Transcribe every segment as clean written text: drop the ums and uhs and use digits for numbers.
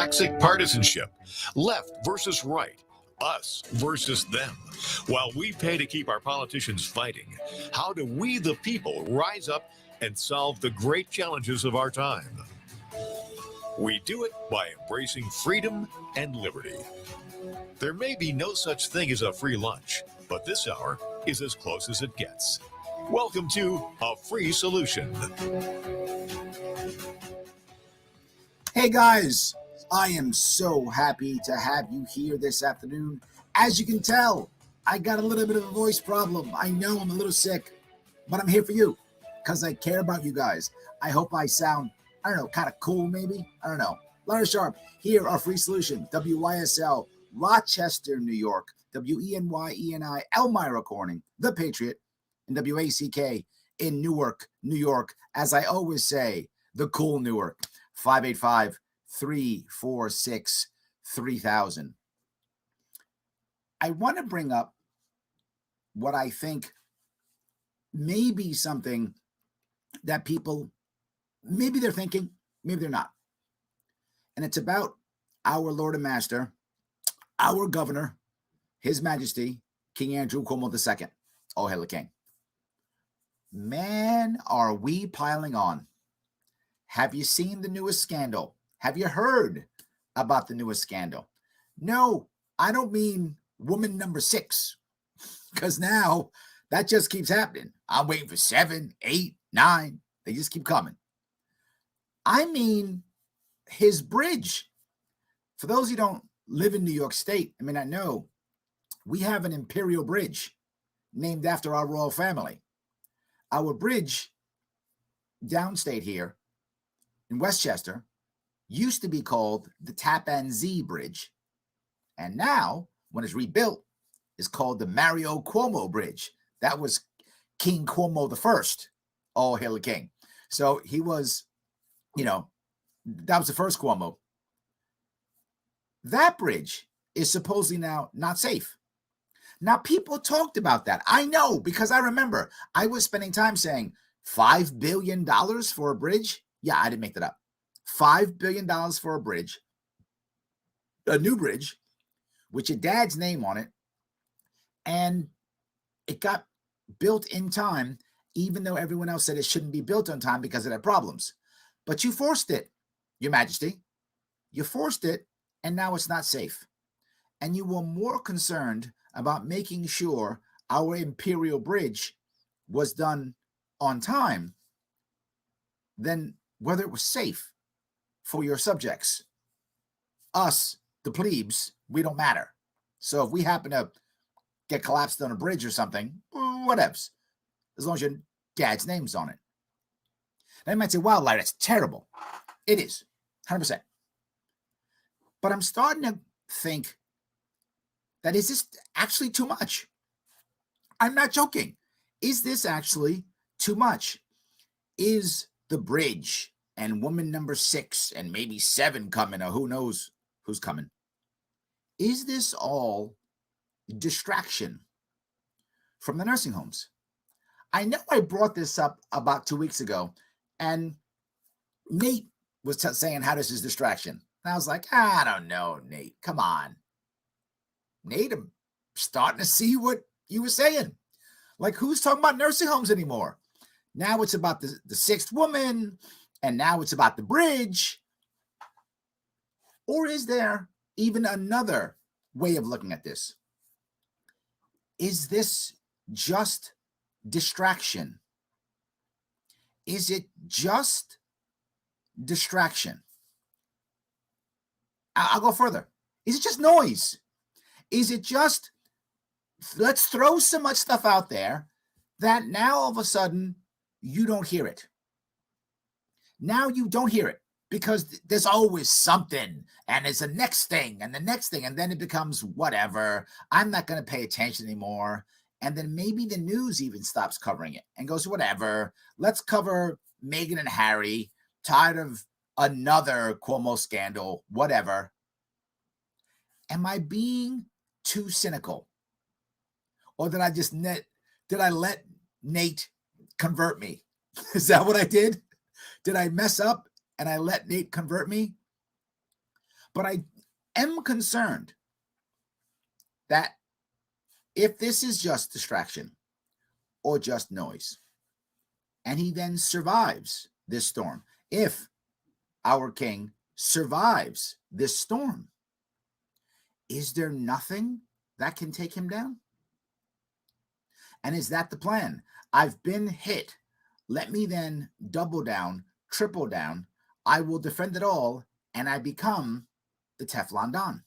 Toxic partisanship, left versus right, us versus them. While we pay to keep our politicians fighting, how do we, the people, rise up and solve the great challenges of our time? We do it by embracing freedom and liberty. There may be no such thing as a free lunch, but this hour is as close as it gets. Welcome to A Free Solution. Hey guys, I am so happy to have you here this afternoon. As you can tell, I got a little bit of a voice problem. I know I'm a little sick, but I'm here for you because I care about you guys. I hope I sound, kind of cool maybe. I don't know. Larry Sharp, here, Our Free Solution, WYSL, Rochester, New York, WENY, Elmira Corning, The Patriot, and WACK in Newark, New York. As I always say, the cool Newark, 585-346-3000. I want to bring up what I think may be something that people, maybe they're thinking, maybe they're not. And it's about our Lord and Master, our Governor, His Majesty, King Andrew Cuomo II. Oh, hail the King. Man, are we piling on. Have you seen the newest scandal? Have you heard about the newest scandal? No, I don't mean woman number 6, because now that just keeps happening. I'm waiting for 7, 8, 9. They just keep coming. I mean his bridge. For those who don't live in New York State, I may not know, we have an imperial bridge named after our royal family. Our bridge downstate here in Westchester used to be called the Tappan Zee Bridge. And now, when it's rebuilt, is called the Mario Cuomo Bridge. That was King Cuomo I. Oh, hail the King. So he was, that was the first Cuomo. That bridge is supposedly now not safe. Now, people talked about that. I know, because I remember I was spending time saying $5 billion for a bridge. Yeah, I didn't make that up. $5 billion for a bridge, a new bridge, with your dad's name on it. And it got built in time, even though everyone else said it shouldn't be built on time because it had problems. But you forced it, Your Majesty. You forced it, and now it's not safe. And you were more concerned about making sure our imperial bridge was done on time than whether it was safe for your subjects. Us, the plebes, we don't matter. So if we happen to get collapsed on a bridge or something, whatevs, as long as your dad's name's on it. Now you might say, wow, Larry, that's terrible. It is, 100%. But I'm starting to think that is this actually too much? I'm not joking. Is this actually too much? Is the bridge and woman number 6 and maybe 7 coming, or who knows who's coming? Is this all distraction from the nursing homes? I know I brought this up about 2 weeks ago, and Nate was saying how this is distraction. And I was like, I don't know, Nate. Come on. Nate, I'm starting to see what you were saying. Like, who's talking about nursing homes anymore? Now it's about the 6th woman, and now it's about the bridge. Or is there even another way of looking at this? Is this just distraction? Is it just distraction? I'll go further. Is it just noise? Is it just, let's throw so much stuff out there that now all of a sudden you don't hear it? Now you don't hear it because there's always something, and it's the next thing and the next thing, and then it becomes whatever. I'm not going to pay attention anymore. And then maybe the news even stops covering it and goes, whatever, let's cover Meghan and Harry, tired of another Cuomo scandal, whatever. Am I being too cynical? Or did I let Nate convert me? Is that what I did? Did I mess up and I let Nate convert me? But I am concerned that if this is just distraction or just noise, and he then survives this storm, if our king survives this storm, is there nothing that can take him down? And is that the plan? I've been hit. Let me then double down, triple down. I will defend it all, and I become the Teflon Don.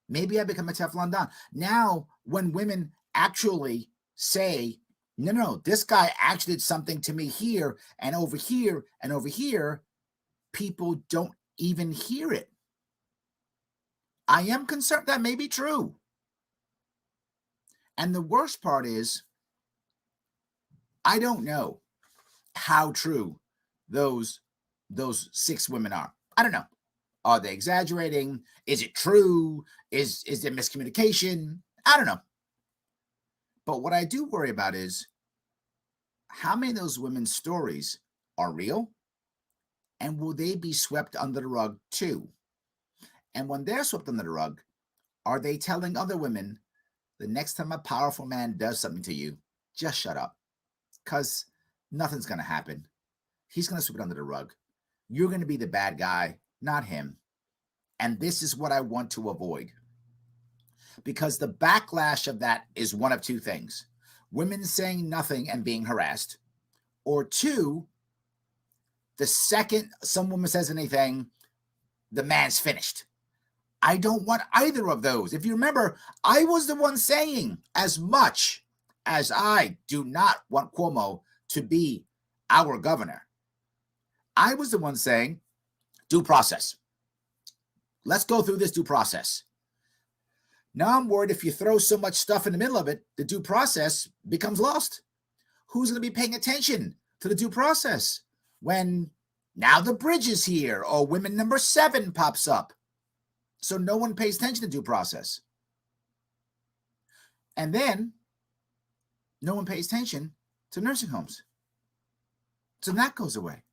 Maybe I become a Teflon Don. Now, when women actually say, no, this guy actually did something to me here and over here and over here, people don't even hear it. I am concerned that may be true. And the worst part is, I don't know how true those 6 women are. I don't know. Are they exaggerating? Is it true? Is there miscommunication? I don't know. But what I do worry about is how many of those women's stories are real, and will they be swept under the rug too? And when they're swept under the rug, are they telling other women, the next time a powerful man does something to you, just shut up, because nothing's going to happen. He's going to sweep it under the rug. You're going to be the bad guy, not him. And this is what I want to avoid. Because the backlash of that is one of 2 things. Women saying nothing and being harassed. Or 2, the second some woman says anything, the man's finished. I don't want either of those. If you remember, I was the one saying, as much as I do not want Cuomo to be our governor, I was the one saying, due process. Let's go through this due process. Now I'm worried if you throw so much stuff in the middle of it, the due process becomes lost. Who's going to be paying attention to the due process when now the bridge is here or women number 7 pops up? So no one pays attention to due process. And then no one pays attention to nursing homes. So that goes away.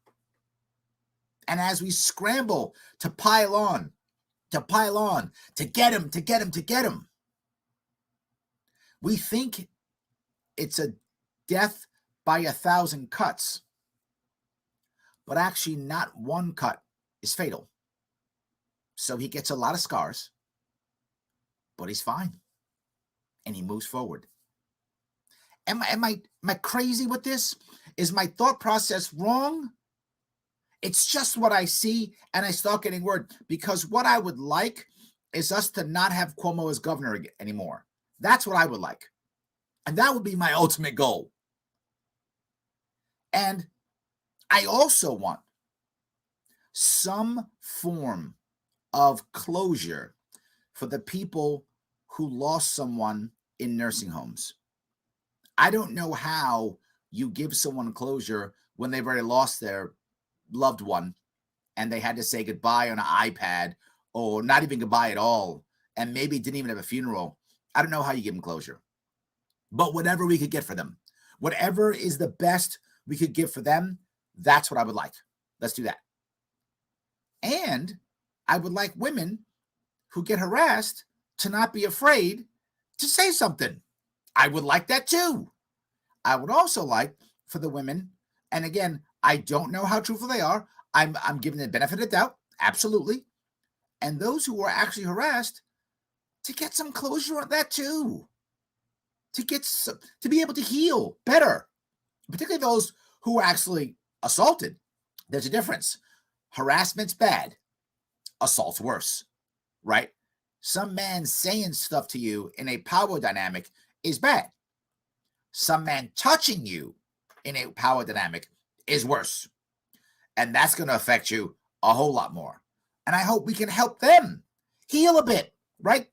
And as we scramble to pile on, to get him, we think it's a death by 1,000 cuts. But actually not one cut is fatal. So he gets a lot of scars, but he's fine. And he moves forward. Am I crazy with this? Is my thought process wrong? It's just what I see, and I start getting worried, because what I would like is us to not have Cuomo as governor anymore. That's what I would like. And that would be my ultimate goal. And I also want some form of closure for the people who lost someone in nursing homes. I don't know how you give someone closure when they've already lost their loved one and they had to say goodbye on an iPad, or not even goodbye at all, and maybe didn't even have a funeral. I don't know how you give them closure. But whatever we could get for them, whatever is the best we could give for them, that's what I would like. Let's do that. And I would like women who get harassed to not be afraid to say something. I would like that too. I would also like for the women, and again, I don't know how truthful they are. I'm giving the benefit of the doubt, absolutely. And those who are actually harassed, to get some closure on that too. To be able to heal better, particularly those who are actually assaulted. There's a difference. Harassment's bad. Assault's worse, right? Some man saying stuff to you in a power dynamic is bad. Some man touching you in a power dynamic is worse. And that's going to affect you a whole lot more. And I hope we can help them heal a bit, right?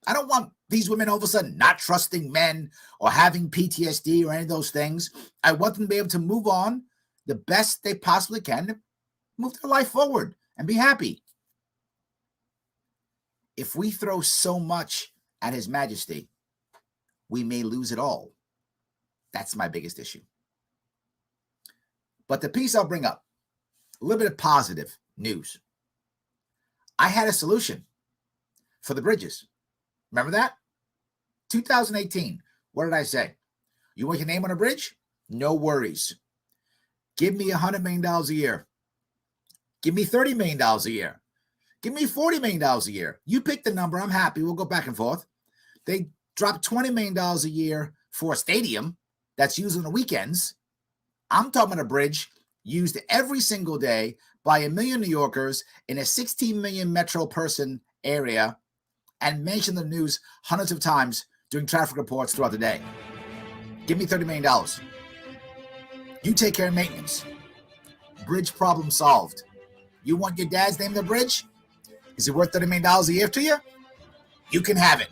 I don't want these women all of a sudden not trusting men or having PTSD or any of those things. I want them to be able to move on the best they possibly can, to move their life forward and be happy. If we throw so much at His Majesty, we may lose it all. That's my biggest issue. But the piece I'll bring up, a little bit of positive news. I had a solution for the bridges. Remember that? 2018. What did I say? You want your name on a bridge? No worries. Give me $100 million a year. Give me $30 million a year. Give me $40 million a year. You pick the number. I'm happy. We'll go back and forth. They drop $20 million a year for a stadium that's used on the weekends. I'm talking about a bridge used every single day by 1 million New Yorkers in a 16 million metro person area and mentioned in the news hundreds of times doing traffic reports throughout the day. Give me $30 million. You take care of maintenance. Bridge problem solved. You want your dad's name on the bridge? Is it worth $30 million a year to you? You can have it.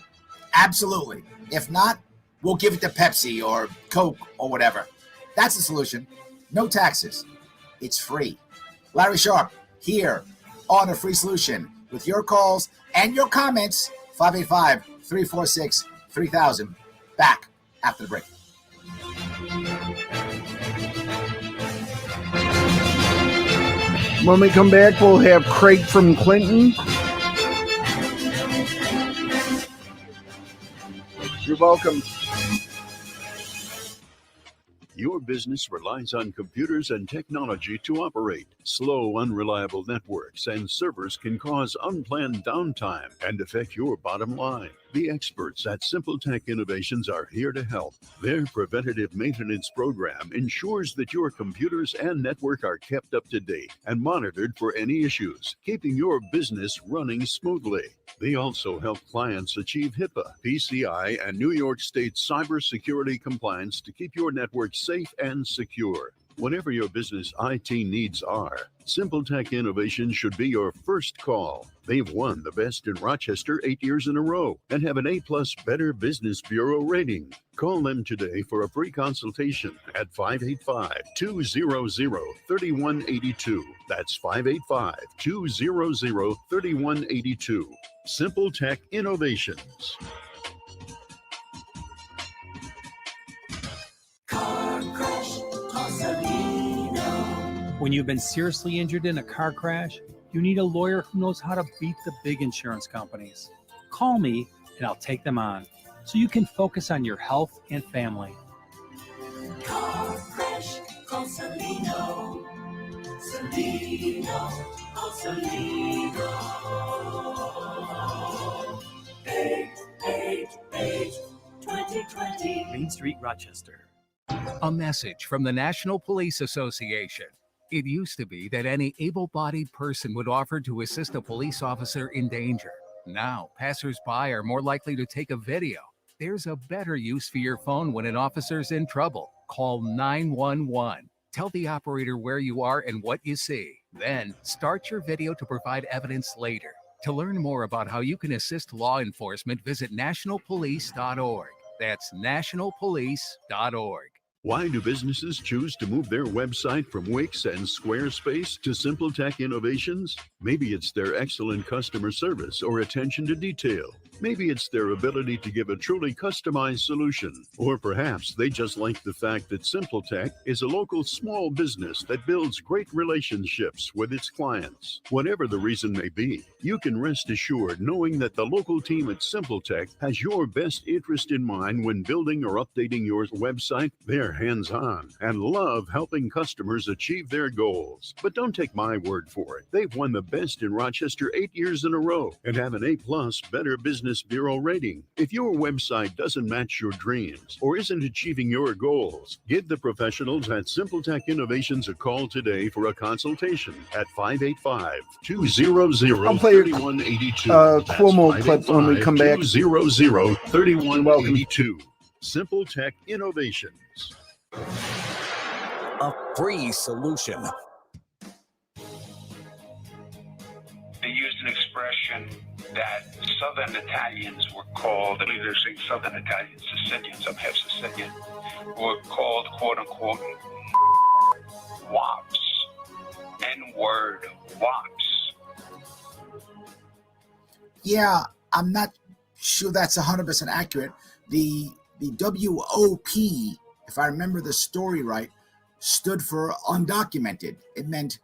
Absolutely. If not, we'll give it to Pepsi or Coke or whatever. That's the solution. No taxes. It's free. Larry Sharp here on A Free Solution with your calls and your comments. 585-346-3000. Back after the break. When we come back, we'll have Craig from Clinton. You're welcome. Your business relies on computers and technology to operate. Slow, unreliable networks and servers can cause unplanned downtime and affect your bottom line. The experts at SimpleTech Innovations are here to help. Their preventative maintenance program ensures that your computers and network are kept up to date and monitored for any issues, keeping your business running smoothly. They also help clients achieve HIPAA, PCI, and New York State cybersecurity compliance to keep your network safe and secure. Whatever your business IT needs are, SimpleTech Innovations should be your first call. They've won the Best in Rochester 8 years in a row and have an A+ Better Business Bureau rating. Call them today for a free consultation at 585-200-3182. That's 585-200-3182. SimpleTech Innovations. When you've been seriously injured in a car crash, you need a lawyer who knows how to beat the big insurance companies. Call me and I'll take them on so you can focus on your health and family. Car crash, call Salino. Salino, call Salino. 888-2020. Main Street, Rochester. A message from the National Police Association. It used to be that any able-bodied person would offer to assist a police officer in danger. Now, passers-by are more likely to take a video. There's a better use for your phone when an officer's in trouble. Call 911. Tell the operator where you are and what you see. Then, start your video to provide evidence later. To learn more about how you can assist law enforcement, visit nationalpolice.org. That's nationalpolice.org. Why do businesses choose to move their website from Wix and Squarespace to SimpleTech Innovations? Maybe it's their excellent customer service or attention to detail. Maybe it's their ability to give a truly customized solution. Or perhaps they just like the fact that SimpleTech is a local small business that builds great relationships with its clients. Whatever the reason may be, you can rest assured knowing that the local team at SimpleTech has your best interest in mind when building or updating your website. They're hands-on and love helping customers achieve their goals. But don't take my word for it. They've won the Best in Rochester 8 years in a row and have an A+ Better Business Bureau rating. If your website doesn't match your dreams or isn't achieving your goals, give the professionals at SimpleTech Innovations a call today for a consultation at 585-200-3182. Cuomo clip when we come back. 200-3182. SimpleTech Innovations. A free solution. They used an expression that Southern Italians were called, I believe they're saying Southern Italians, Sicilians, I'm half Sicilian, were called, quote unquote, wops. N-word, wops. Yeah, I'm not sure that's 100% accurate. The WOP, if I remember the story right, stood for undocumented. It meant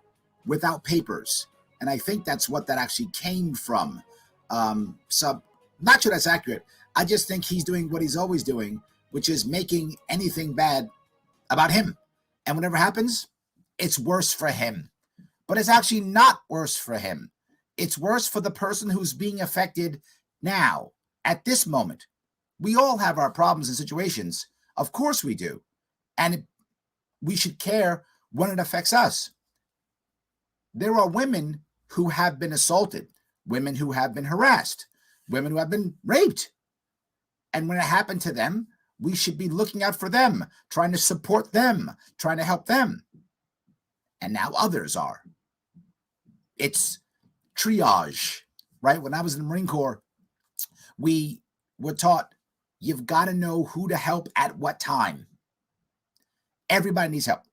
without papers. And I think that's what that actually came from. So not sure that's accurate. I just think he's doing what he's always doing, which is making anything bad about him. And whatever happens, it's worse for him. But it's actually not worse for him. It's worse for the person who's being affected now, at this moment. We all have our problems and situations. Of course we do. And we should care when it affects us. There are women who have been assaulted, women who have been harassed, women who have been raped. And when it happened to them, we should be looking out for them, trying to support them, trying to help them. And now others are. It's triage, right? When I was in the Marine Corps, we were taught you've got to know who to help at what time. Everybody needs help.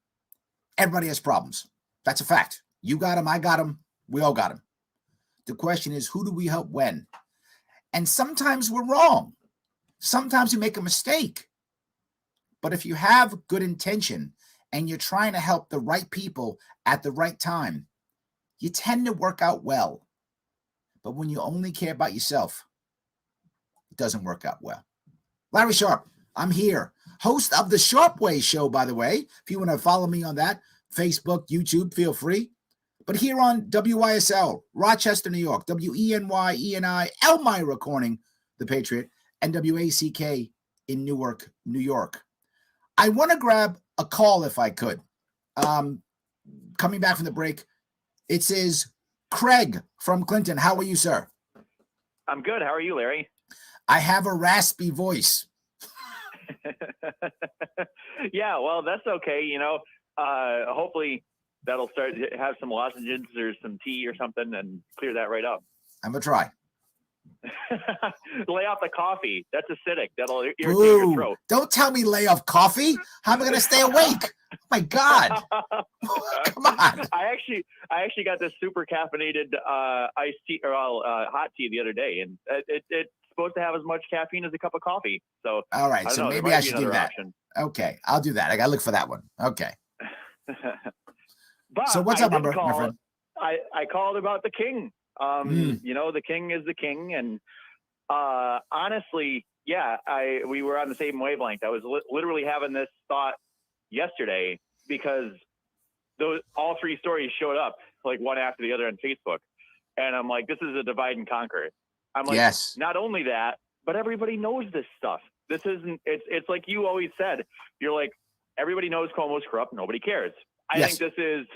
Everybody has problems. That's a fact. You got them, I got them, we all got them. The question is, who do we help when? And sometimes we're wrong. Sometimes we make a mistake. But if you have good intention and you're trying to help the right people at the right time, you tend to work out well. But when you only care about yourself, it doesn't work out well. Larry Sharp, I'm here. Host of the Sharp Way Show, by the way. If you want to follow me on that, Facebook, YouTube, feel free. But here on WYSL, Rochester, New York, WENY, Elmira Corning, The Patriot, and WACK in Newark, New York. I want to grab a call if I could. Coming back from the break, it says, Craig from Clinton. How are you, sir? I'm good. How are you, Larry? I have a raspy voice. Yeah, well, that's okay. You know, hopefully that'll start to have some lozenges or some tea or something and clear that right up. I'm going to try. Lay off the coffee. That's acidic. That'll irritate Ooh, your throat. don't tell me lay off coffee. How am I going to stay awake? Oh my God. Come on. I actually got this super caffeinated iced tea or hot tea the other day, and it's supposed to have as much caffeine as a cup of coffee. So all right, so maybe I should do that. Option. Okay, I'll do that. I got to look for that one. Okay. But so what's up, my friend? I called about the king. You know, the king is the king, and honestly, yeah, we were on the same wavelength. I was literally having this thought yesterday because all three stories showed up like one after the other on Facebook, and I'm like, this is a divide and conquer. I'm like, yes. Not only that, but everybody knows this stuff. This isn't. It's like you always said. You're like, everybody knows Cuomo's corrupt. Nobody cares. I think this is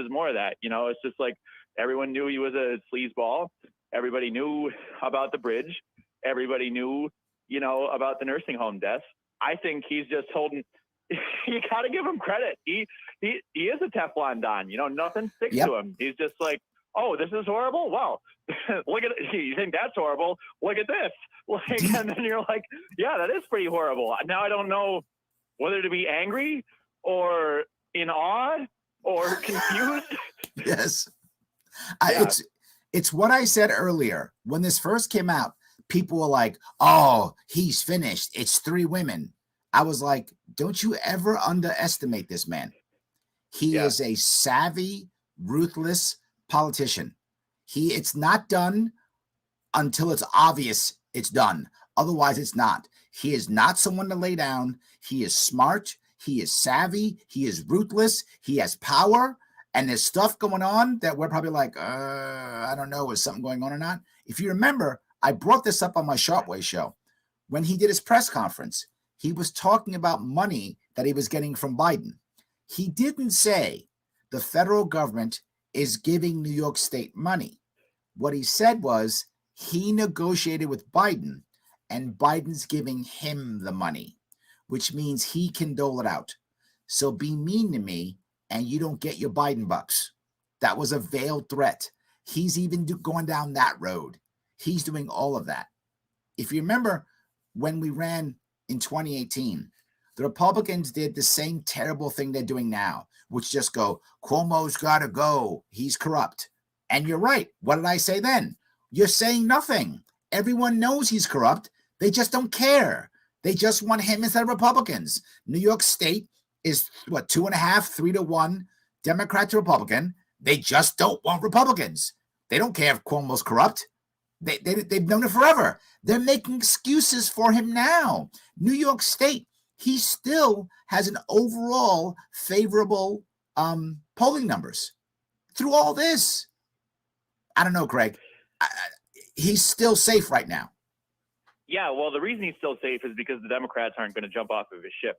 more of that. You know, it's just like everyone knew he was a sleazeball. Everybody knew about the bridge. Everybody knew, you know, about the nursing home deaths. I think he's just holding. You got to give him credit. He is a Teflon Don. You know, nothing sticks to him. He's just like, oh, this is horrible. Well, look at it. You think that's horrible? Look at this. Like, and then you're like, yeah, that is pretty horrible. Now I don't know whether to be angry or in awe or confused. Yes. It's what I said earlier. When this first came out, people were like, oh, he's finished. It's three women. I was like, don't you ever underestimate this man. He is a savvy, ruthless politician. It's not done until it's obvious it's done. Otherwise, it's not. He is not someone to lay down. He is smart. He is savvy. He is ruthless. He has power. And there's stuff going on that we're probably like, I don't know, is something going on or not? If you remember, I brought this up on my Sharpway show. When he did his press conference, he was talking about money that he was getting from Biden. He didn't say the federal government is giving New York State money. What he said was he negotiated with Biden and Biden's giving him the money, which means he can dole it out. So be mean to me and you don't get your Biden bucks. That was a veiled threat. He's even going down that road. He's doing all of that. If you remember when we ran in 2018, the Republicans did the same terrible thing they're doing now, which just go, Cuomo's got to go. He's corrupt. And you're right. What did I say then? You're saying nothing. Everyone knows he's corrupt. They just don't care. They just want him instead of Republicans. New York State is 2.5, 3-1 Democrat to Republican. They just don't want Republicans. They don't care if Cuomo's corrupt. They've known it forever. They're making excuses for him now. New York State, he still has an overall favorable polling numbers through all this. I don't know, Craig. He's still safe right now. Yeah, well, the reason he's still safe is because the Democrats aren't going to jump off of his ship.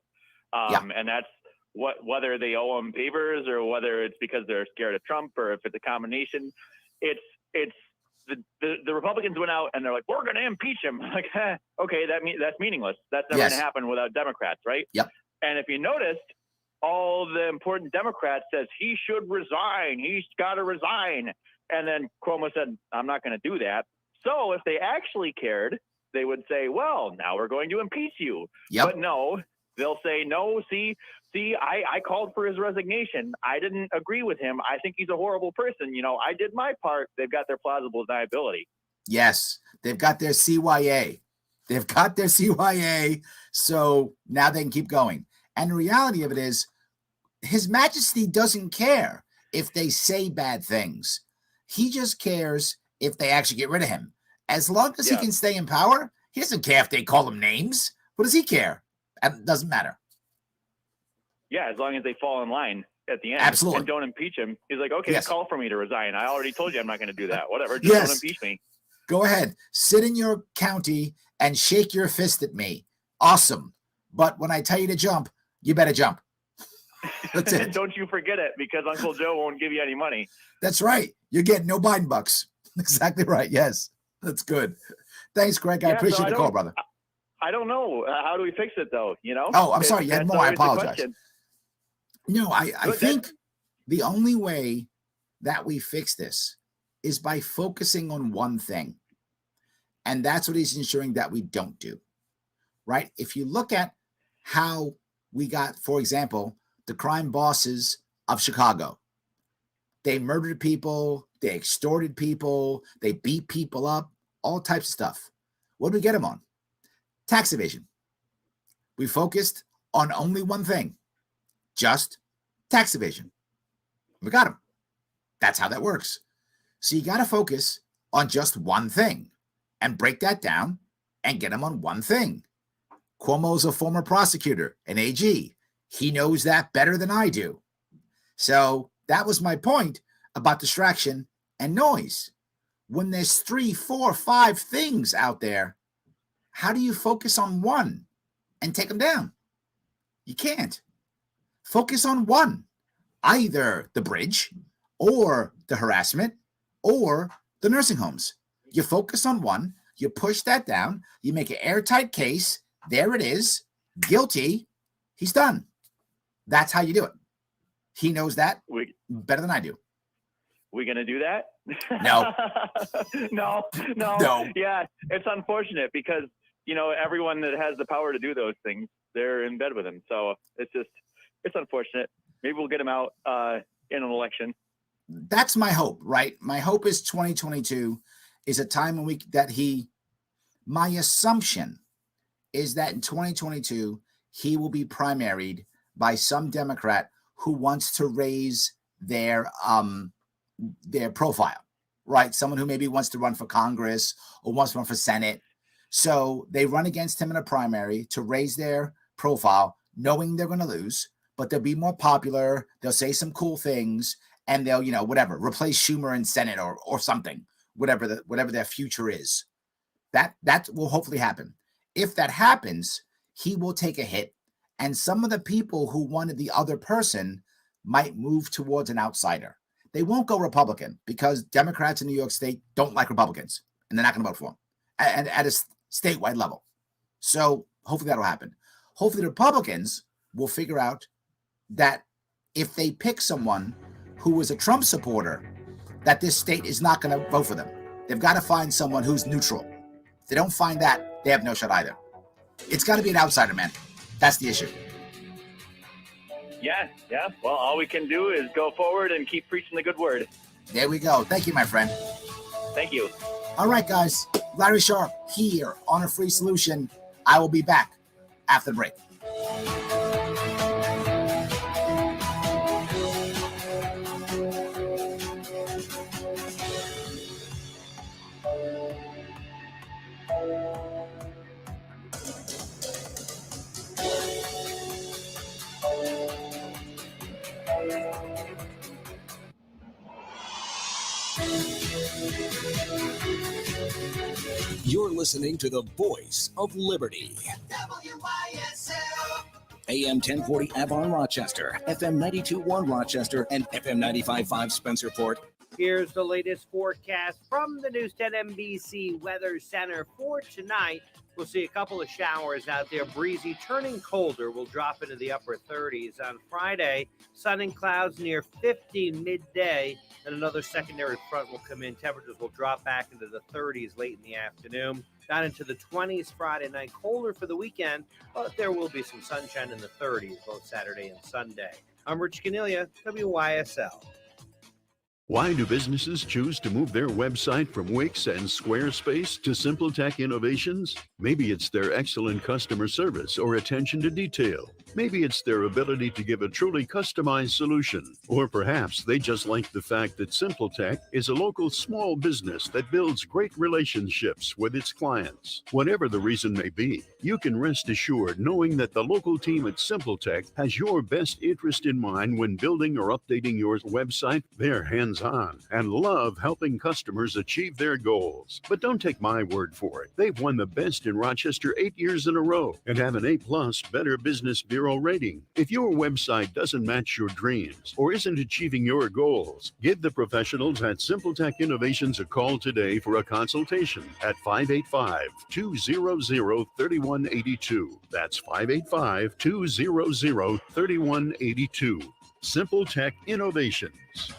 And that's whether they owe him favors or whether it's because they're scared of Trump or if it's a combination. It's the Republicans went out and they're like, we're going to impeach him. Like, okay, that's meaningless. That's never going to happen without Democrats, right? Yep. And if you noticed, all the important Democrats says he should resign. He's got to resign. And then Cuomo said, I'm not going to do that. So if they actually cared, they would say, well, now we're going to impeach you. Yep. But no, they'll say, no, see, I called for his resignation. I didn't agree with him. I think he's a horrible person. You know, I did my part. They've got their plausible deniability. Yes, they've got their CYA. They've got their CYA. So now they can keep going. And the reality of it is, His Majesty doesn't care if they say bad things. He just cares if they actually get rid of him. As long as he can stay in power, he doesn't care if they call him names. What does he care? It doesn't matter. Yeah, as long as they fall in line at the end. Absolutely. And don't impeach him. He's like, okay, call for me to resign. I already told you I'm not going to do that. Whatever. Just don't impeach me. Go ahead. Sit in your county and shake your fist at me. Awesome. But when I tell you to jump, you better jump. That's it. Don't you forget it, because Uncle Joe won't give you any money. That's right. You're getting no Biden bucks. Exactly right. Yes. That's good. Thanks, Greg. I appreciate the call, brother. I don't know. How do we fix it, though? You know? Oh, I'm sorry. You had more. I apologize. No, I Good, think the only way that we fix this is by focusing on one thing. And that's what he's ensuring that we don't do. Right? If you look at how we got, for example, the crime bosses of Chicago, they murdered people, they extorted people, they beat people up, all types of stuff. What did we get them on? Tax evasion. We focused on only one thing, just tax evasion. We got them. That's how that works. So you got to focus on just one thing and break that down and get them on one thing. Cuomo's a former prosecutor, an AG. He knows that better than I do. So that was my point about distraction and noise. When there's 3, 4, 5 things out there, how do you focus on one and take them down? You can't. Focus on one, either the bridge or the harassment or the nursing homes. You focus on one, you push that down, you make an airtight case. There it is. Guilty. He's done. That's how you do it. He knows that better than I do. We going to do that? No. No. Yeah, it's unfortunate because, you know, everyone that has the power to do those things, they're in bed with him. So it's unfortunate. Maybe we'll get him out in an election. That's my hope, right? My hope is 2022 is a time when my assumption is that in 2022, he will be primaried by some Democrat who wants to raise their profile, right? Someone who maybe wants to run for Congress or wants to run for Senate. So they run against him in a primary to raise their profile, knowing they're going to lose, but they'll be more popular. They'll say some cool things and they'll, whatever, replace Schumer in Senate or something, whatever their future is. That will hopefully happen. If that happens, he will take a hit. And some of the people who wanted the other person might move towards an outsider. They won't go Republican because Democrats in New York State don't like Republicans and they're not going to vote for them at a statewide level. So hopefully that'll happen. Hopefully the Republicans will figure out that if they pick someone who is a Trump supporter, that this state is not going to vote for them. They've got to find someone who's neutral. If they don't find that, they have no shot either. It's got to be an outsider, man. That's the issue. Yeah. Well, all we can do is go forward and keep preaching the good word. There we go. Thank you, my friend. Thank you. All right, guys. Larry Sharp here on A Free Solution. I will be back after the break. You're listening to the voice of liberty. WYSL. AM 1040 Avon Rochester, FM 92.1 Rochester, and FM 95.5 Spencerport. Here's the latest forecast from the News 10 NBC Weather Center for tonight. We'll see a couple of showers out there. Breezy, turning colder. We'll drop into the upper 30s. On Friday, sun and clouds near 50 midday, and another secondary front will come in. Temperatures will drop back into the 30s late in the afternoon. Down into the 20s Friday night. Colder for the weekend, but there will be some sunshine in the 30s both Saturday and Sunday. I'm Rich Canilia, WYSL. Why do businesses choose to move their website from Wix and Squarespace to SimpleTech Innovations? Maybe it's their excellent customer service or attention to detail. Maybe it's their ability to give a truly customized solution. Or perhaps they just like the fact that SimpleTech is a local small business that builds great relationships with its clients. Whatever the reason may be, you can rest assured knowing that the local team at SimpleTech has your best interest in mind when building or updating your website. They're hands-on and love helping customers achieve their goals. But don't take my word for it. They've won the best in Rochester 8 years in a row and have an A+ Better Business Bureau rating. If your website doesn't match your dreams or isn't achieving your goals, give the professionals at SimpleTech Innovations a call today for a consultation at 585-200-3182. That's 585-200-3182. SimpleTech Innovations.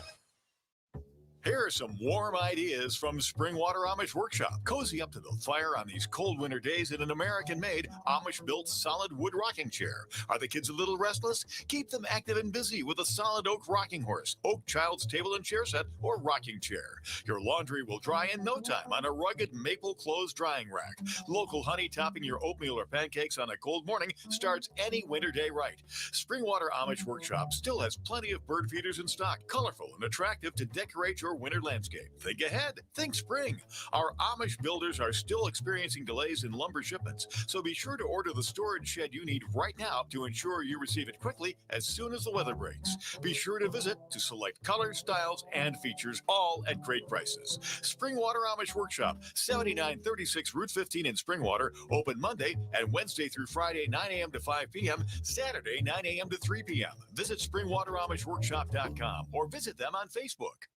Here are some warm ideas from Springwater Amish Workshop. Cozy up to the fire on these cold winter days in an American-made, Amish-built solid wood rocking chair. Are the kids a little restless? Keep them active and busy with a solid oak rocking horse, oak child's table and chair set, or rocking chair. Your laundry will dry in no time on a rugged maple clothes drying rack. Local honey topping your oatmeal or pancakes on a cold morning starts any winter day right. Springwater Amish Workshop still has plenty of bird feeders in stock, colorful and attractive to decorate your winter landscape. Think ahead. Think spring. Our Amish builders are still experiencing delays in lumber shipments, so be sure to order the storage shed you need right now to ensure you receive it quickly as soon as the weather breaks. Be sure to visit to select colors, styles, and features, all at great prices. Springwater Amish Workshop, 7936 Route 15 in Springwater, open Monday and Wednesday through Friday, 9 a.m. to 5 p.m., Saturday, 9 a.m. to 3 p.m. Visit springwateramishworkshop.com or visit them on Facebook.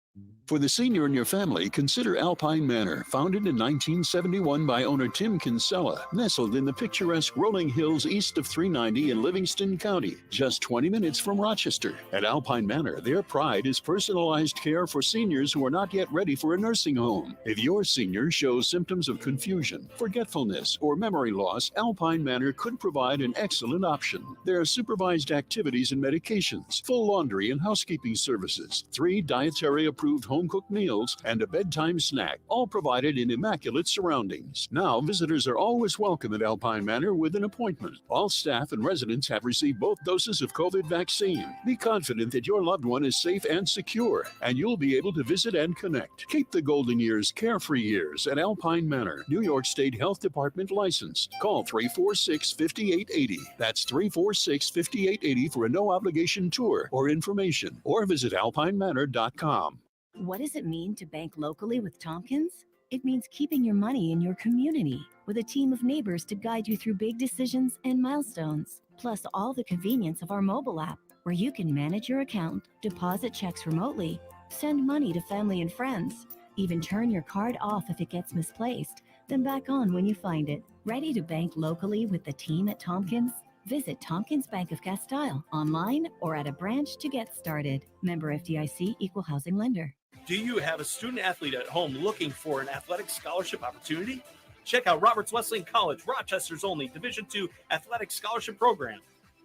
For the senior in your family, consider Alpine Manor, founded in 1971 by owner Tim Kinsella, nestled in the picturesque rolling hills east of 390 in Livingston County, just 20 minutes from Rochester. At Alpine Manor, their pride is personalized care for seniors who are not yet ready for a nursing home. If your senior shows symptoms of confusion, forgetfulness, or memory loss, Alpine Manor could provide an excellent option. There are supervised activities and medications, full laundry and housekeeping services, 3 dietary-approved home-cooked meals, and a bedtime snack, all provided in immaculate surroundings. Now, visitors are always welcome at Alpine Manor with an appointment. All staff and residents have received both doses of COVID vaccine. Be confident that your loved one is safe and secure, and you'll be able to visit and connect. Keep the golden years carefree years at Alpine Manor, New York State Health Department licensed. Call 346-5880. That's 346-5880 for a no-obligation tour or information, or visit alpinemanor.com. What does it mean to bank locally with Tompkins? It means keeping your money in your community with a team of neighbors to guide you through big decisions and milestones, plus all the convenience of our mobile app, where you can manage your account, deposit checks remotely, send money to family and friends, even turn your card off if it gets misplaced, then back on when you find it. Ready to bank locally with the team at Tompkins? Visit Tompkins Bank of Castile online or at a branch to get started. Member FDIC, Equal Housing Lender. Do you have a student athlete at home looking for an athletic scholarship opportunity? Check out Roberts Wesleyan College, Rochester's only Division II athletic scholarship program.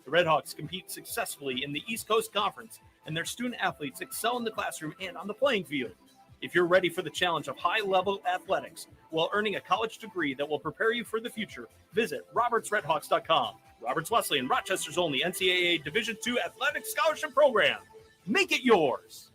The Redhawks compete successfully in the East Coast Conference, and their student athletes excel in the classroom and on the playing field. If you're ready for the challenge of high-level athletics while earning a college degree that will prepare you for the future, visit robertsredhawks.com. Roberts Wesleyan, Rochester's only NCAA Division II athletic scholarship program. Make it yours.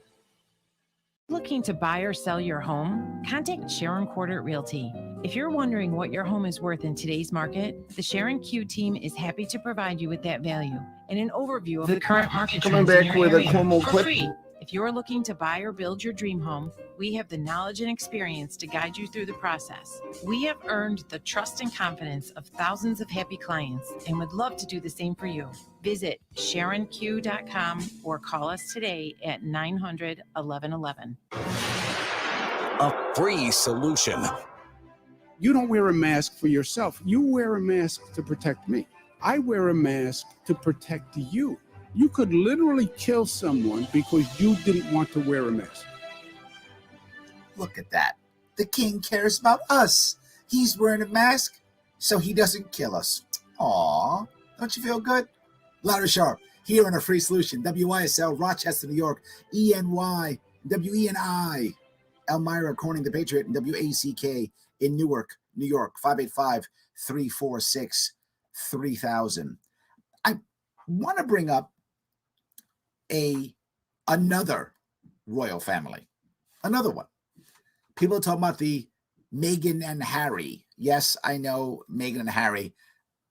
Looking to buy or sell your home? Contact Sharon Quarter Realty. If you're wondering what your home is worth in today's market, the Sharon Q team is happy to provide you with that value and an overview of the current market coming trends in back your with a area Cuomo for clip. free. If you're looking to buy or build your dream home, we have the knowledge and experience to guide you through the process. We have earned the trust and confidence of thousands of happy clients and would love to do the same for you. Visit SharonQ.com or call us today at 900-1111. A free solution. You don't wear a mask for yourself. You wear a mask to protect me. I wear a mask to protect you. You could literally kill someone because you didn't want to wear a mask. Look at that. The king cares about us. He's wearing a mask so he doesn't kill us. Aw, don't you feel good? Larry Sharp, here on A Free Solution. WYSL, Rochester, New York. ENY, WENI. Elmira, Corning, the Patriot, and WACK in Newark, New York. 585-346-3000. I want to bring up another royal family. Another one. People are talking about the Meghan and Harry. Yes, I know Meghan and Harry.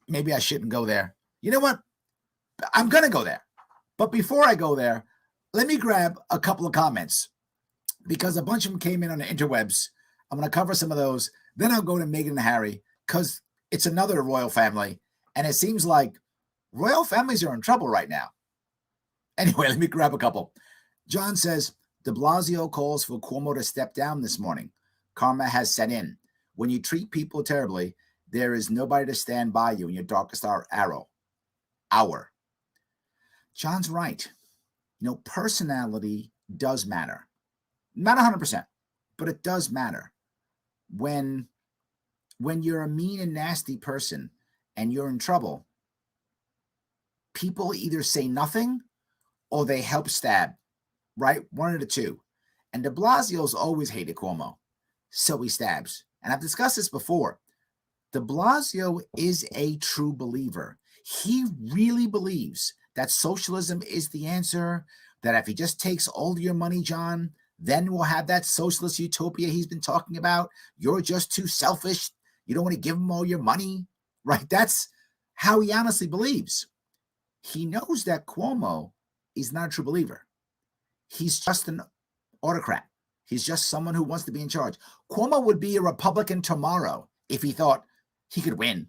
Maybe I shouldn't go there. You know what? I'm going to go there. But before I go there, let me grab a couple of comments because a bunch of them came in on the interwebs. I'm going to cover some of those. Then I'll go to Meghan and Harry because it's another royal family. And it seems like royal families are in trouble right now. Anyway, let me grab a couple. John says, de Blasio calls for Cuomo to step down this morning. Karma has set in. When you treat people terribly, there is nobody to stand by you in your darkest hour. John's right. You know, personality does matter. Not 100%, but it does matter. When you're a mean and nasty person and you're in trouble, people either say nothing or they help stab, right? One of the two. And de Blasio's always hated Cuomo, so he stabs. And I've discussed this before. De Blasio is a true believer. He really believes that socialism is the answer, that if he just takes all your money, John, then we'll have that socialist utopia he's been talking about. You're just too selfish. You don't want to give him all your money, right? That's how he honestly believes. He knows that Cuomo is not a true believer. He's just an autocrat. He's just someone who wants to be in charge. Cuomo would be a Republican tomorrow if he thought he could win.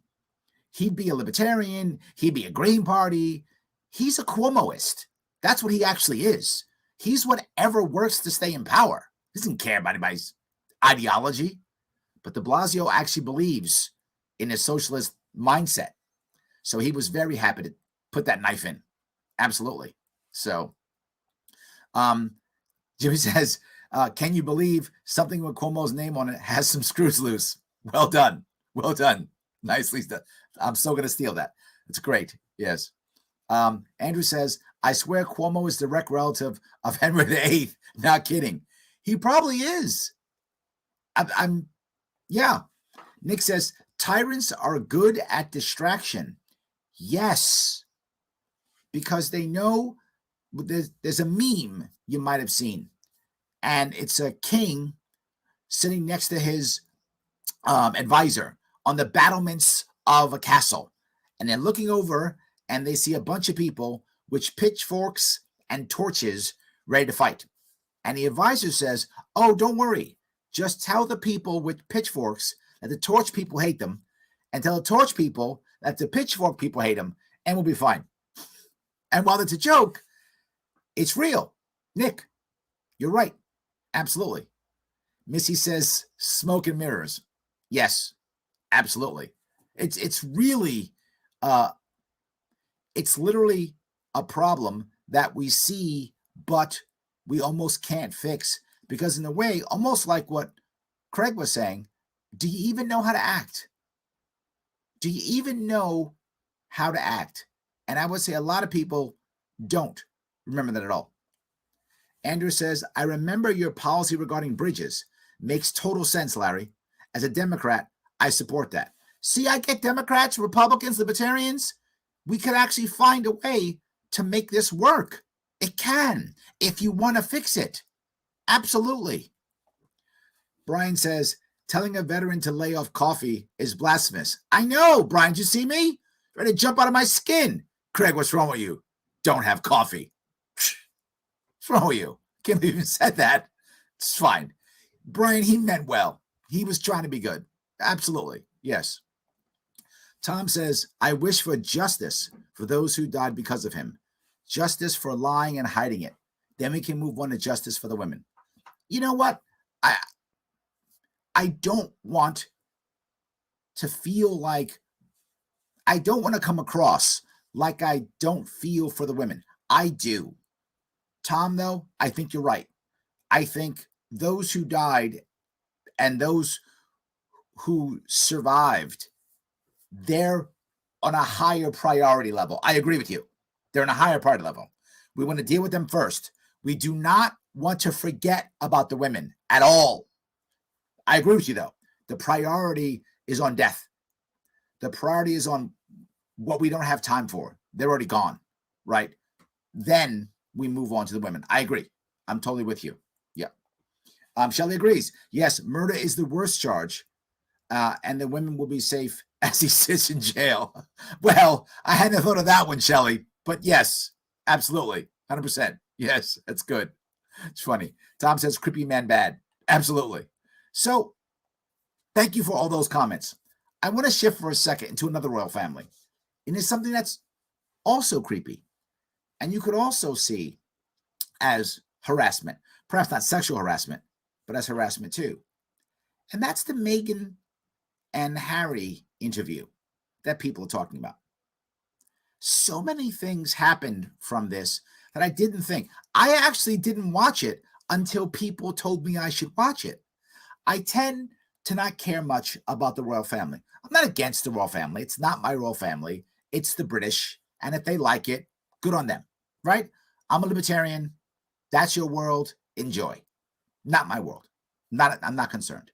He'd be a libertarian. He'd be a Green Party. He's a Cuomoist. That's what he actually is. He's whatever works to stay in power. He doesn't care about anybody's ideology. But de Blasio actually believes in a socialist mindset. So he was very happy to put that knife in. Absolutely. So Jimmy says, can you believe something with Cuomo's name on it has some screws loose? Well done. Well done. Nicely done. I'm so going to steal that. It's great. Yes. Andrew says, I swear Cuomo is direct relative of Henry VIII. Not kidding. He probably is. Yeah. Nick says, tyrants are good at distraction. Yes. Because they know there's a meme you might have seen. And it's a king sitting next to his advisor on the battlements of a castle. And they're looking over and they see a bunch of people with pitchforks and torches ready to fight. And the advisor says, oh, don't worry. Just tell the people with pitchforks that the torch people hate them, and tell the torch people that the pitchfork people hate them, and we'll be fine. And while it's a joke, it's real. Nick, you're right. Absolutely. Missy says smoke and mirrors. Yes, absolutely. It's really, it's literally a problem that we see, but we almost can't fix, because in a way, almost like what Craig was saying, do you even know how to act? Do you even know how to act? And I would say a lot of people don't remember that at all. Andrew says, I remember your policy regarding bridges. Makes total sense, Larry. As a Democrat, I support that. See, I get Democrats, Republicans, Libertarians. We could actually find a way to make this work. It can, if you want to fix it. Absolutely. Brian says, telling a veteran to lay off coffee is blasphemous. I know, Brian. Did you see me? Ready to jump out of my skin. Craig, what's wrong with you? Don't have coffee. What's wrong with you? Kim even said that. It's fine. Brian, he meant well. He was trying to be good. Absolutely. Yes. Tom says, I wish for justice for those who died because of him. Justice for lying and hiding it. Then we can move on to justice for the women. You know what? I don't want to feel like, I don't want to come across like I don't feel for the women. I do. Tom, though, I think you're right. I think those who died and those who survived, they're on a higher priority level. I agree with you. They're on a higher priority level. We want to deal with them first. We do not want to forget about the women at all. I agree with you, though. The priority is on death. The priority is on what we don't have time for. They're already gone, right? Then we move on to the women. I agree. I'm totally with you. Yeah. Shelley agrees. Yes, murder is the worst charge, and the women will be safe as he sits in jail. Well, I hadn't thought of that one, Shelley, but yes, absolutely. 100%. Yes, that's good. It's funny. Tom says, creepy man bad. Absolutely. So thank you for all those comments. I want to shift for a second into another royal family. And it's something that's also creepy. And you could also see as harassment, perhaps not sexual harassment, but as harassment too. And that's the Meghan and Harry interview that people are talking about. So many things happened from this that I didn't think. I actually didn't watch it until people told me I should watch it. I tend to not care much about the royal family. I'm not against the royal family. It's not my royal family. It's the British. And if they like it, good on them, right? I'm a libertarian. That's your world. Enjoy. Not my world. I'm not concerned.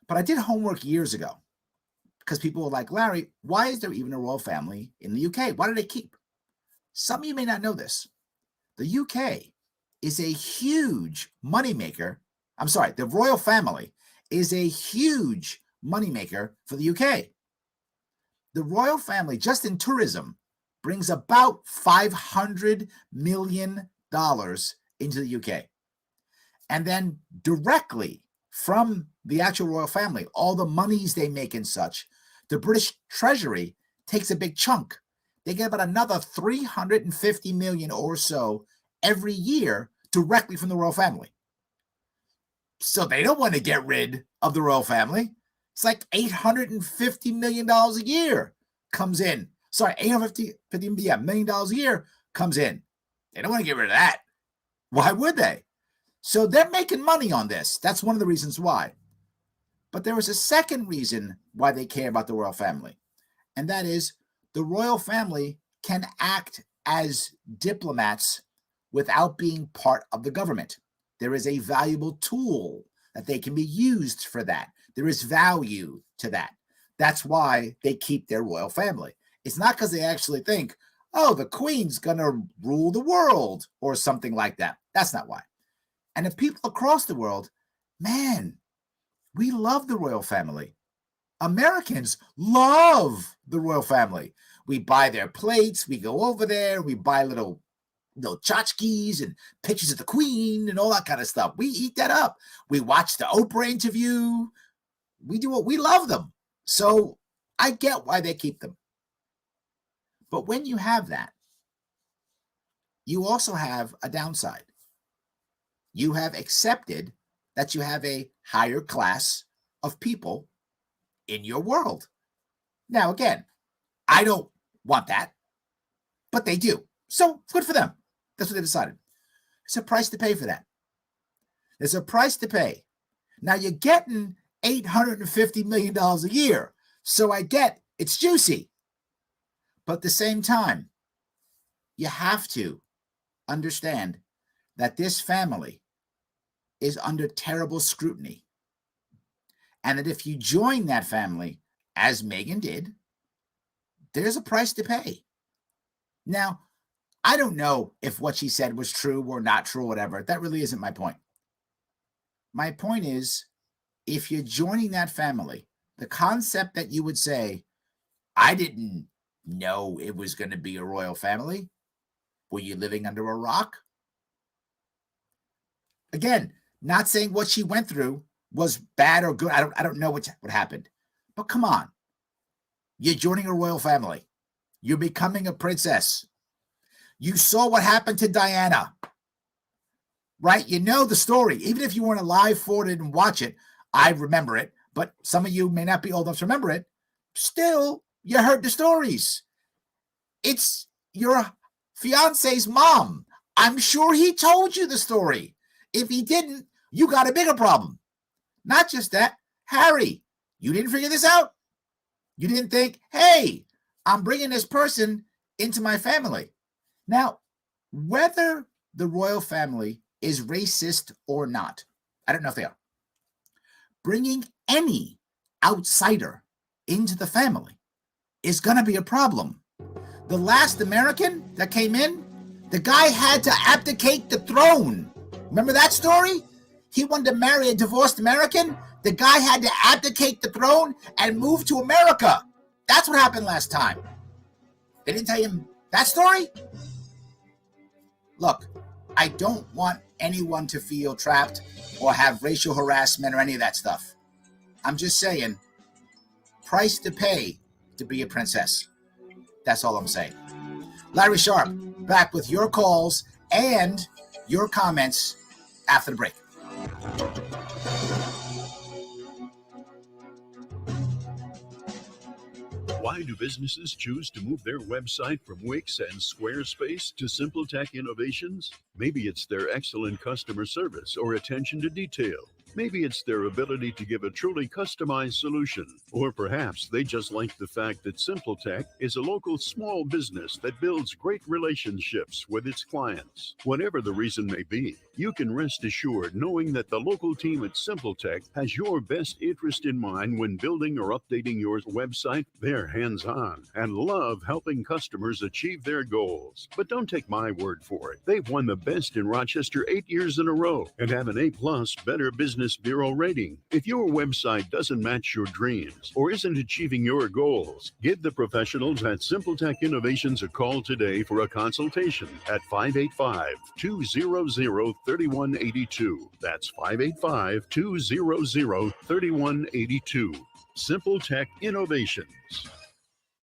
But I did homework years ago because people were like, Larry, why is there even a royal family in the UK? Why do they keep? Some of you may not know this. The UK is a huge moneymaker. I'm sorry, the royal family is a huge moneymaker for the UK. The royal family, just in tourism, brings about $500 million into the UK. And then directly from the actual royal family, all the monies they make and such, the British Treasury takes a big chunk. They get about another $350 million or so every year directly from the royal family. So they don't want to get rid of the royal family. It's like $850 million a year comes in. Sorry, $850 million a year comes in. They don't want to get rid of that. Why would they? So they're making money on this. That's one of the reasons why. But there is a second reason why they care about the royal family. And that is the royal family can act as diplomats without being part of the government. There is a valuable tool that they can be used for that. There is value to that. That's why they keep their royal family. It's not because they actually think, oh, the queen's going to rule the world or something like that. That's not why. And if people across the world, man, we love the royal family. Americans love the royal family. We buy their plates. We go over there. We buy little tchotchkes and pictures of the queen and all that kind of stuff. We eat that up. We watch the Oprah interview. We do what we love them. So I get why they keep them. But when you have that, you also have a downside. You have accepted that you have a higher class of people in your world. Now, again, I don't want that, but they do. So good for them. That's what they decided. There's a price to pay for that. There's a price to pay. Now you're getting $850 million a year. So I get it's juicy. But at the same time, you have to understand that this family is under terrible scrutiny. And that if you join that family, as Meghan did, there's a price to pay. Now, I don't know if what she said was true or not true or whatever. That really isn't my point. My point is, if you're joining that family, the concept that you would say, I didn't know it was going to be a royal family. Were you living under a rock? Again, not saying what she went through was bad or good. I don't know what happened. But come on. You're joining a royal family. You're becoming a princess. You saw what happened to Diana. Right? You know the story. Even if you weren't alive for it and watch it, I remember it. But some of you may not be old enough to remember it. Still, you heard the stories. It's your fiance's mom. I'm sure he told you the story. If he didn't, you got a bigger problem. Not just that, Harry, you didn't figure this out. You didn't think, hey, I'm bringing this person into my family. Now, whether the royal family is racist or not, I don't know if they are. Bringing any outsider into the family is going to be a problem. The last American that came in, the guy had to abdicate the throne. Remember that story? He wanted to marry a divorced American. The guy had to abdicate the throne and move to America. That's what happened last time. They didn't tell him that story? Look, I don't want anyone to feel trapped or have racial harassment or any of that stuff. I'm just saying, price to pay to be a princess. That's all I'm saying. Larry Sharp, back with your calls and your comments after the break. Why do businesses choose to move their website from Wix and Squarespace to SimpleTech Innovations? Maybe it's their excellent customer service or attention to detail. Maybe it's their ability to give a truly customized solution. Or perhaps they just like the fact that SimpleTech is a local small business that builds great relationships with its clients. Whatever the reason may be, you can rest assured knowing that the local team at SimpleTech has your best interest in mind when building or updating your website. They're hands-on and love helping customers achieve their goals. But don't take my word for it. They've won the best in Rochester 8 years in a row and have an A+ Better Business Bureau rating. If your website doesn't match your dreams or isn't achieving your goals, give the professionals at SimpleTech Innovations a call today for a consultation at 585-200-3182. That's 585-200-3182. SimpleTech Innovations.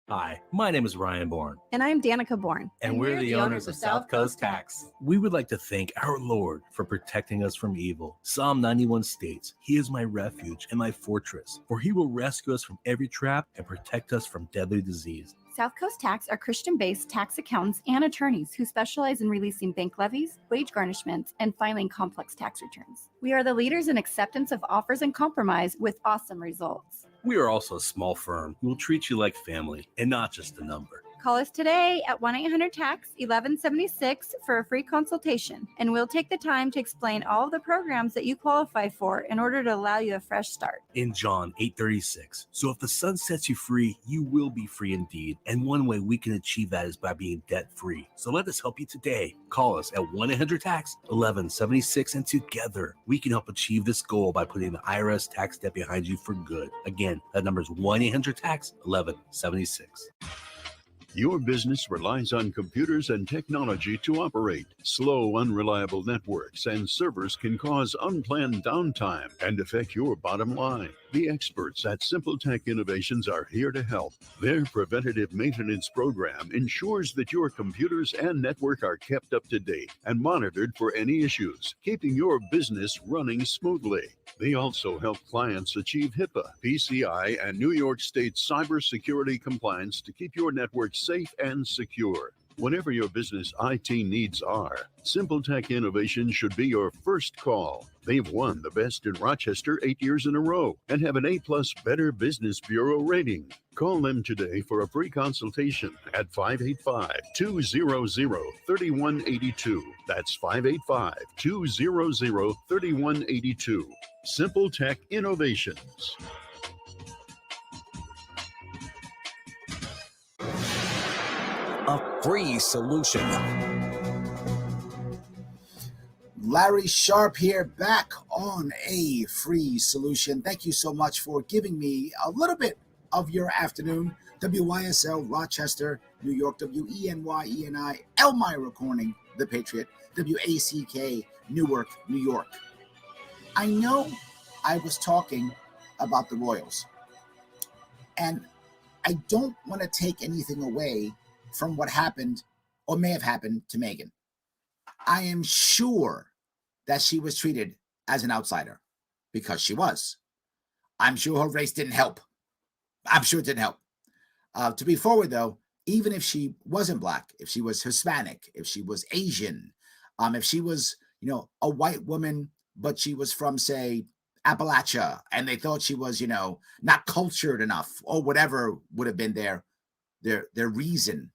Hi, my name is Ryan Bourne. And I'm Danica Bourne. And we're the owners of South Coast Tax. We would like to thank our Lord for protecting us from evil. Psalm 91 states, He is my refuge and my fortress, for He will rescue us from every trap and protect us from deadly disease. South Coast Tax are Christian-based tax accountants and attorneys who specialize in releasing bank levies, wage garnishments, and filing complex tax returns. We are the leaders in acceptance of offers and compromise with awesome results. We are also a small firm who will treat you like family and not just a number. Call us today at 1-800-TAX-1176 for a free consultation, and we'll take the time to explain all of the programs that you qualify for in order to allow you a fresh start. In John 8:36, so if the Son sets you free, you will be free indeed. And one way we can achieve that is by being debt-free. So let us help you today. Call us at 1-800-TAX-1176, and together we can help achieve this goal by putting the IRS tax debt behind you for good. Again, that number is 1-800-TAX-1176. Your business relies on computers and technology to operate. Slow, unreliable networks and servers can cause unplanned downtime and affect your bottom line. The experts at SimpleTech Innovations are here to help. Their preventative maintenance program ensures that your computers and network are kept up to date and monitored for any issues, keeping your business running smoothly. They also help clients achieve HIPAA, PCI, and New York State cybersecurity compliance to keep your network safe and secure. Whatever your business IT needs are, SimpleTech Innovations should be your first call. They've won the best in Rochester 8 years in a row and have an A+ Better Business Bureau rating. Call them today for a free consultation at 585-200-3182. That's 585-200-3182. SimpleTech Innovations. A free solution. Larry Sharp here, back on a free solution. Thank you so much for giving me a little bit of your afternoon. WYSL Rochester, New York, WENY, Elmira The Patriot, WACK, Newark, New York. I know I was talking about the Royals, and I don't want to take anything away from what happened or may have happened to Meghan. I am sure that she was treated as an outsider because she was. I'm sure her race didn't help. I'm sure it didn't help. To be forward, though, even if she wasn't Black, if she was Hispanic, if she was Asian, if she was, a white woman, but she was from, say, Appalachia, and they thought she was, not cultured enough, or whatever would have been their reason,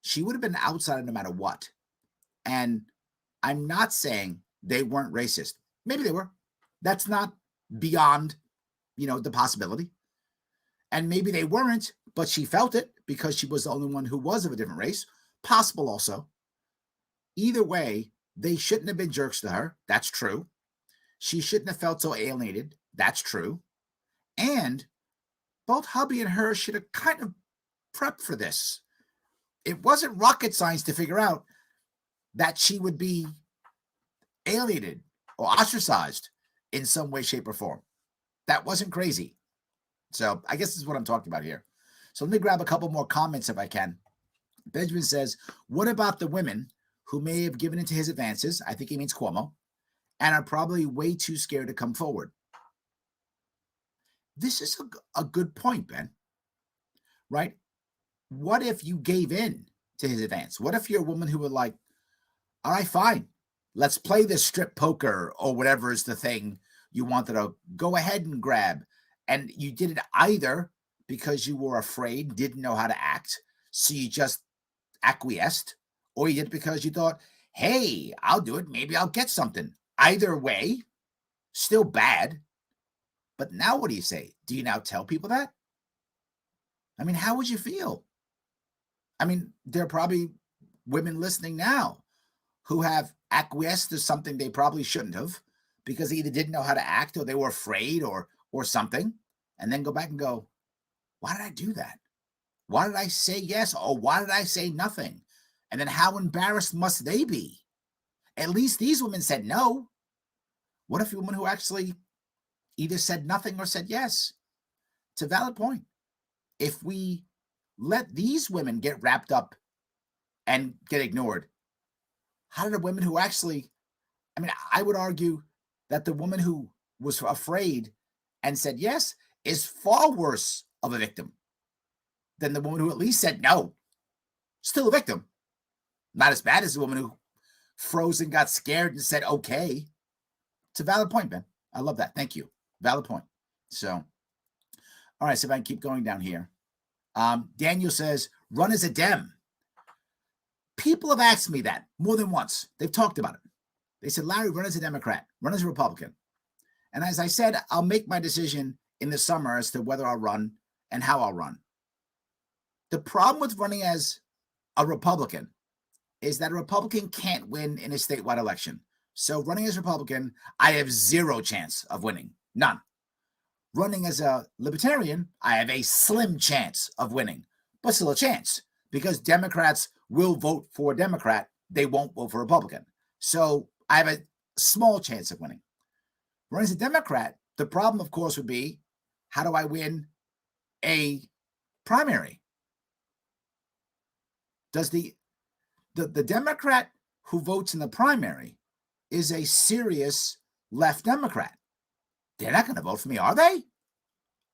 she would have been an outsider no matter what. And I'm not saying they weren't racist. Maybe they were. That's not beyond, the possibility. And maybe they weren't, but she felt it because she was the only one who was of a different race. Possible also. Either way, they shouldn't have been jerks to her. That's true. She shouldn't have felt so alienated. That's true. And both hubby and her should have kind of prepped for this. It wasn't rocket science to figure out that she would be alienated or ostracized in some way, shape, or form. That wasn't crazy. So I guess this is what I'm talking about here. So let me grab a couple more comments if I can. Benjamin says, what about the women who may have given into his advances? I think he means Cuomo, and are probably way too scared to come forward. This is a good point, Ben, right? What if you gave in to his advance? What if you're a woman who would like, all right, fine, let's play this strip poker or whatever is the thing you wanted to go ahead and grab. And you did it either because you were afraid, didn't know how to act, so you just acquiesced, or you did it because you thought, hey, I'll do it, maybe I'll get something. Either way, still bad. But now what do you say? Do you now tell people that? I mean, how would you feel? I mean, there are probably women listening now who have acquiesced to something they probably shouldn't have because they either didn't know how to act or they were afraid or something, and then go back and go, why did I do that? Why did I say yes? Or why did I say nothing? And then how embarrassed must they be? At least these women said no. What if a woman who actually either said nothing or said yes? It's a valid point. If we let these women get wrapped up and get ignored, how did the women who actually, I would argue that the woman who was afraid and said yes is far worse of a victim than the woman who at least said no. Still a victim. Not as bad as the woman who froze and got scared and said okay. It's a valid point, Ben. I love that. Thank you. Valid point. So, all right, so if I can keep going down here. Daniel says, run as a Dem. People have asked me that more than once. They've talked about it. They said, Larry, run as a Democrat, run as a Republican. And as I said, I'll make my decision in the summer as to whether I'll run and how I'll run. The problem with running as a Republican is that a Republican can't win in a statewide election. So running as a Republican, I have zero chance of winning. None. Running as a Libertarian, I have a slim chance of winning, but still a chance because Democrats will vote for a Democrat. They won't vote for a Republican. So I have a small chance of winning. Running as a Democrat, the problem, of course, would be, how do I win a primary? Does the Democrat who votes in the primary is a serious left Democrat? They're not going to vote for me, are they?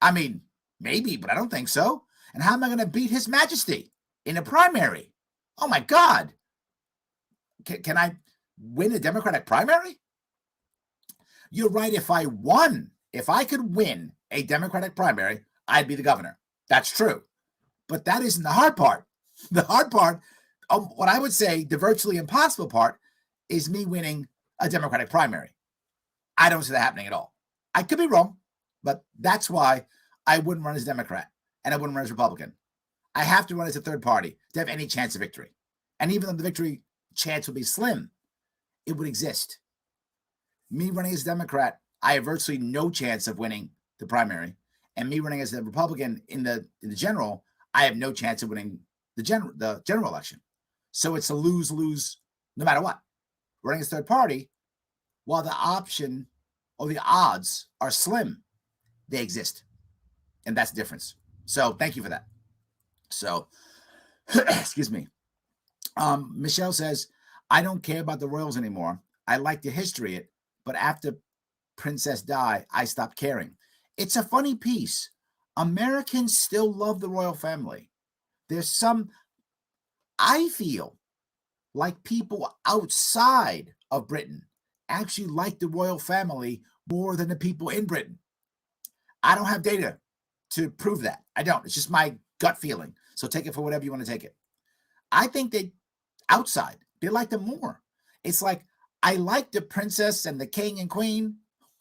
I mean, maybe, but I don't think so. And how am I going to beat His Majesty in a primary? Oh, my God. Can I win a Democratic primary? You're right. If I could win a Democratic primary, I'd be the governor. That's true. But that isn't the hard part. The hard part, what I would say, the virtually impossible part, is me winning a Democratic primary. I don't see that happening at all. I could be wrong, but that's why I wouldn't run as a Democrat and I wouldn't run as a Republican. I have to run as a third party to have any chance of victory. And even though the victory chance would be slim, it would exist. Me running as a Democrat, I have virtually no chance of winning the primary. And me running as a Republican in the general, I have no chance of winning the general election. So it's a lose-lose no matter what. Running as third party, while the option or the odds are slim, they exist. And that's the difference. So thank you for that. So, excuse me. Michelle says, I don't care about the royals anymore. I like the history it, but after Princess died, I stopped caring. It's a funny piece. Americans still love the royal family. I feel like people outside of Britain actually like the royal family more than the people in Britain. I don't have data to prove that. I don't. It's just my gut feeling. So take it for whatever you want to take it. I think they like them more. It's like, I like the princess and the king and queen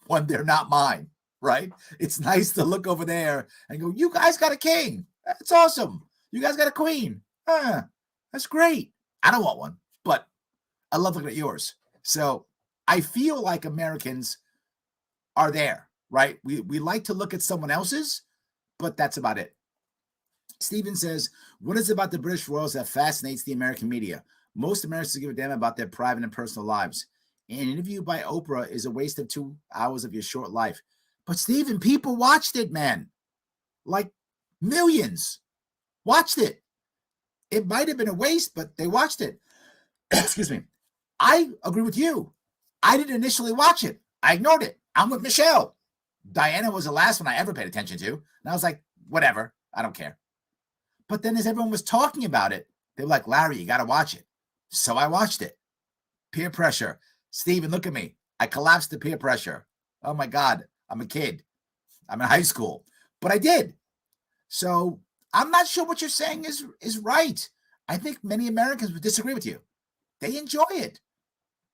when they're not mine, right? It's nice to look over there and go, you guys got a king. That's awesome. You guys got a queen. That's great. I don't want one, but I love looking at yours. So I feel like Americans are there, right? We like to look at someone else's, but that's about it. Steven says, what is it about the British royals that fascinates the American media? Most Americans give a damn about their private and personal lives. An interview by Oprah is a waste of 2 hours of your short life. But Steven, people watched it, man. Like millions watched it. It might have been a waste, but they watched it. Excuse me. I agree with you. I didn't initially watch it. I ignored it. I'm with Michelle. Diana was the last one I ever paid attention to. And I was like, whatever. I don't care. But then as everyone was talking about it, they were like, Larry, you got to watch it. So I watched it. Peer pressure. Steven, look at me. I collapsed to peer pressure. Oh my God. I'm a kid. I'm in high school. But I did. So I'm not sure what you're saying is right. I think many Americans would disagree with you. They enjoy it.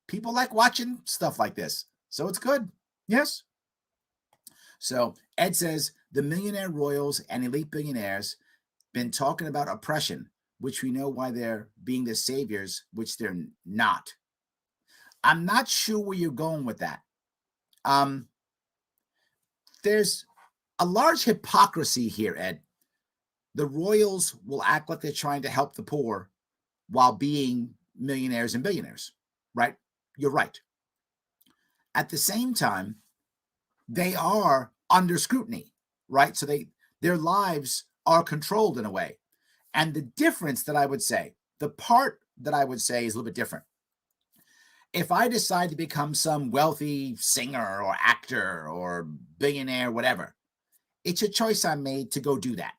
People like watching stuff like this. So it's good. Yes. So Ed says, the millionaire royals and elite billionaires been talking about oppression, which we know why they're being the saviors, which they're not. I'm not sure where you're going with that. There's a large hypocrisy here, Ed. The royals will act like they're trying to help the poor while being millionaires and billionaires, right? You're right. At the same time, they are under scrutiny, right? So their lives are controlled in a way. And the difference that I would say, the part that I would say is a little bit different. If I decide to become some wealthy singer or actor or billionaire, whatever, it's a choice I made to go do that.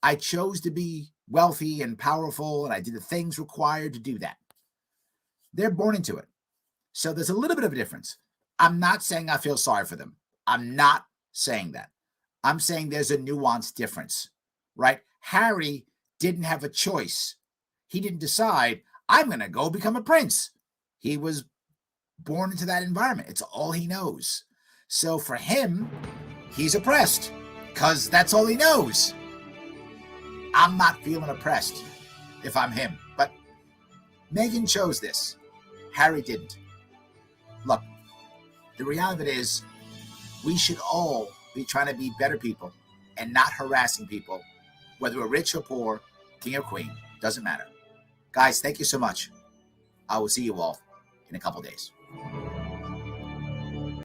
I chose to be wealthy and powerful, and I did the things required to do that. They're born into it. So there's a little bit of a difference. I'm not saying I feel sorry for them. I'm not saying that. I'm saying there's a nuanced difference, right? Harry didn't have a choice. He didn't decide, I'm going to go become a prince. He was born into that environment. It's all he knows. So for him, he's oppressed because that's all he knows. I'm not feeling oppressed if I'm him. But Meghan chose this. Harry didn't. Look, the reality of it is we should all be trying to be better people and not harassing people, whether we're rich or poor, king or queen, doesn't matter. Guys, thank you so much. I will see you all in a couple days.